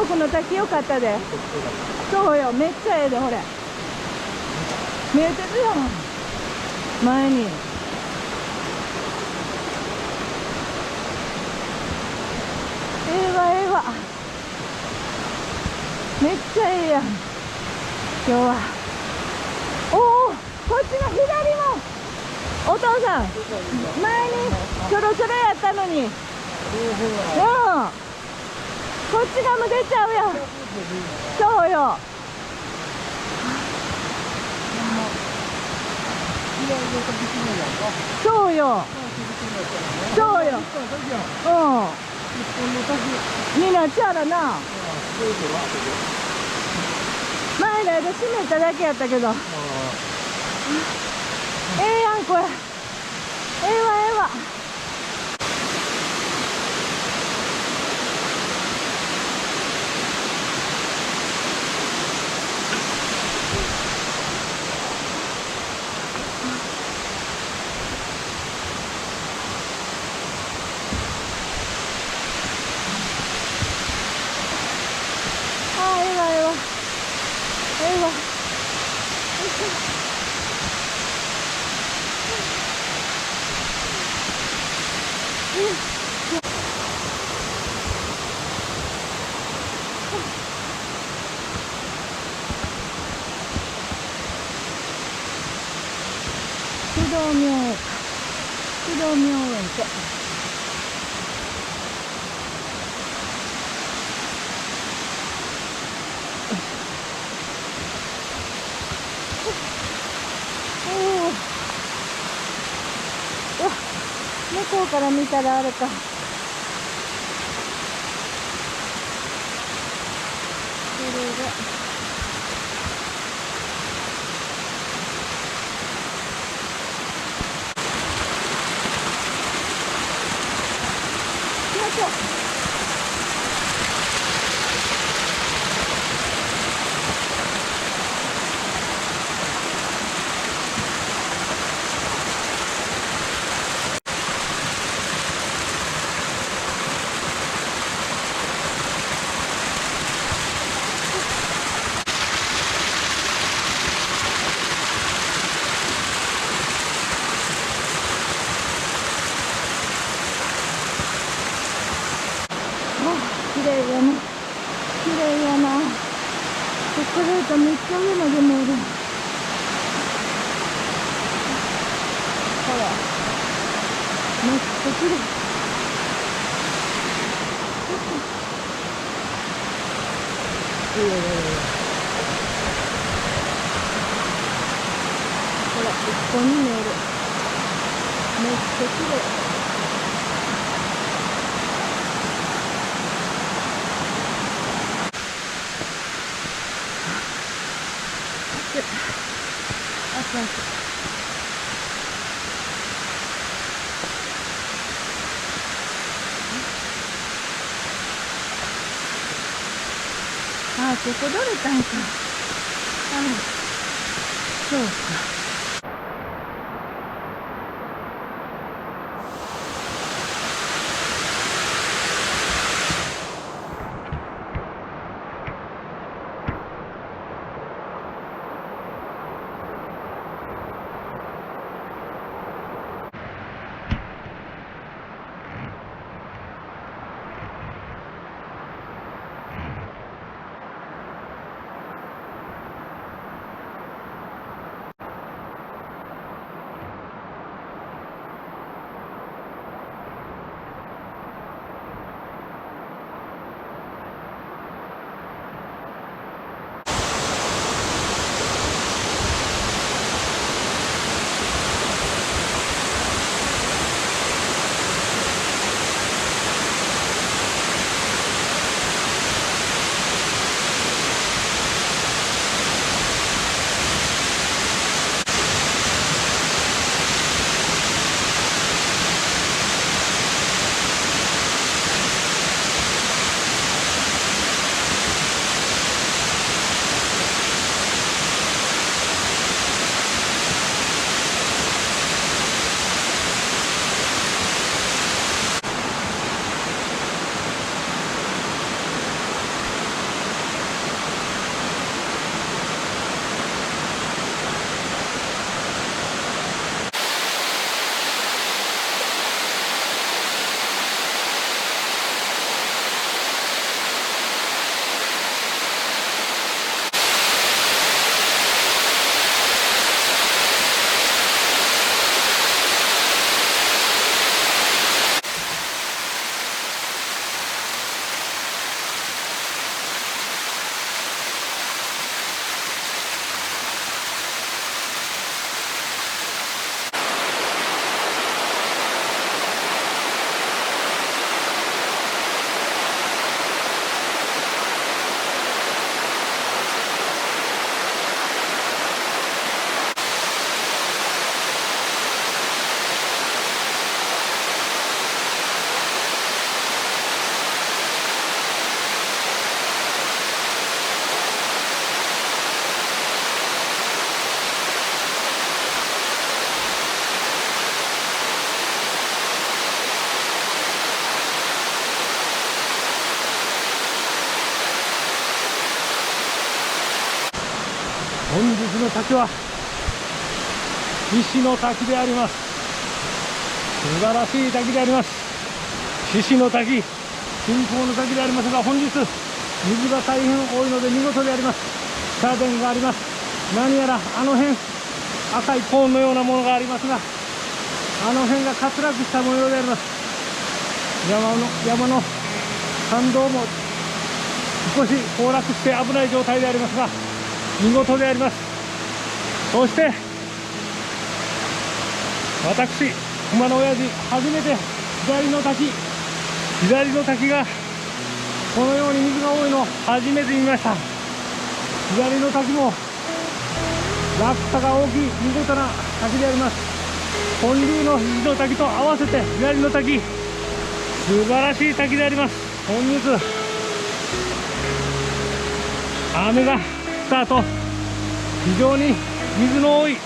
奥の滝よかったで。そうよ、めっちゃええで、ほれ。見えてるやん。前に。ええわ、ええわ。めっちゃええやん。今日は。おお、こっちの左も。お父さん、前にちょろちょろやったのに。うん。こっち側も出ちゃうやん。そうよ。そうよ。そうよ。うん。になっちゃうらな。前の間閉めただけやったけど。ええやん、これ。ええわ、ええわ。あ、ええわ、ええわ。ええわ。不動明園。不動明園って。向こうから見たらあれか。これが。よいしょ。綺麗やな。綺麗やな。ここからとめっちゃ上まで見える。ほら。めっちゃ綺麗。ほら、一本に見える。めっちゃ綺麗。熱々。あ、ここ取れたんか。あ、そうか。の滝は獅子の滝であります。素晴らしい滝であります。獅子の滝、信仰の滝でありますが、本日水が大変多いので見事であります。シャーデンがあります。何やらあの辺赤いコーンのようなものがありますが、あの辺が滑落した模様であります。山の山道も少し崩落して危ない状態でありますが、見事であります。そして私熊野親父、初めて左の滝がこのように水が多いのを初めて見ました。左の滝も落差が大きい見事な滝であります。本流の肘の滝と合わせて左の滝、素晴らしい滝であります。本日雨が降った後、非常に水の多い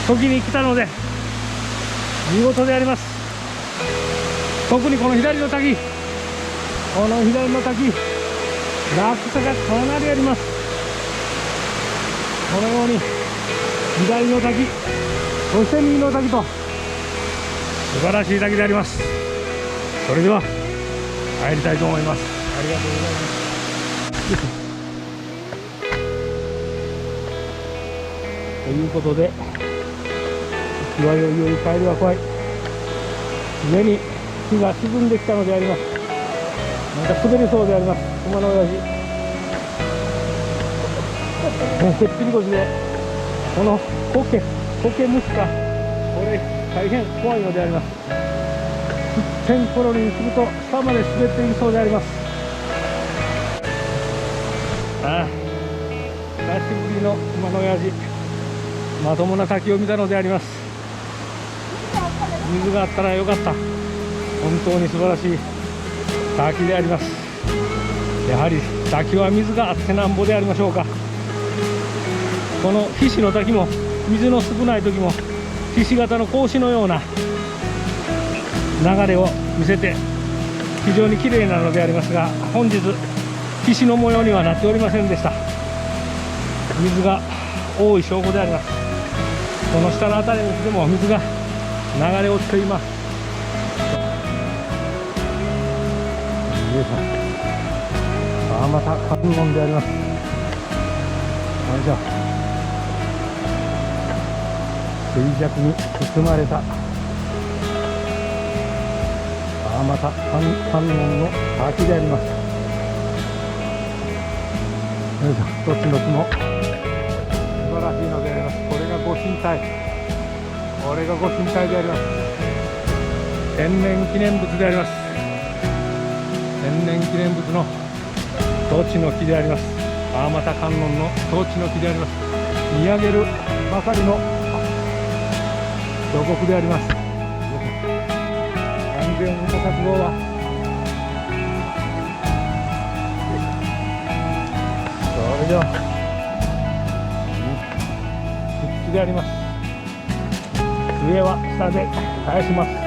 時に来たので見事であります。特にこの左の滝、落差がかなりあります。このように左の滝、そして右の滝と素晴らしい滝であります。それでは帰りたいと思います。ありがとうございます。ということで、日はよいよい帰りは怖い。上に日が沈んできたのであります。なんか滑りそうであります。熊の親父、へっぴり腰でこの苔むしか、これ大変怖いのであります。すってんころりにすると下まで滑っていきそうであります。ああ、久しぶりの熊の親父、まともな滝を見たのであります。水があったらよかった。本当に素晴らしい滝であります。やはり滝は水があってなんぼでありましょうか。この菱の滝も水の少ない時もひし形の格子のような流れを見せて非常に綺麗なのでありますが、本日ひしの模様にはなっておりませんでした。水が多い証拠であります。この下の辺りでも水が流れ落ちています。また観音であります。衰弱に包まれたまた観音の滝であります。一つの木も素晴らしいのであります。これがご神体であります。天然記念物であります。天然記念物のトチの木であります。また観音のトチの木であります。見上げるばかりの峡谷であります。安全運動活動はそれでは筆記であります。上は下で返します。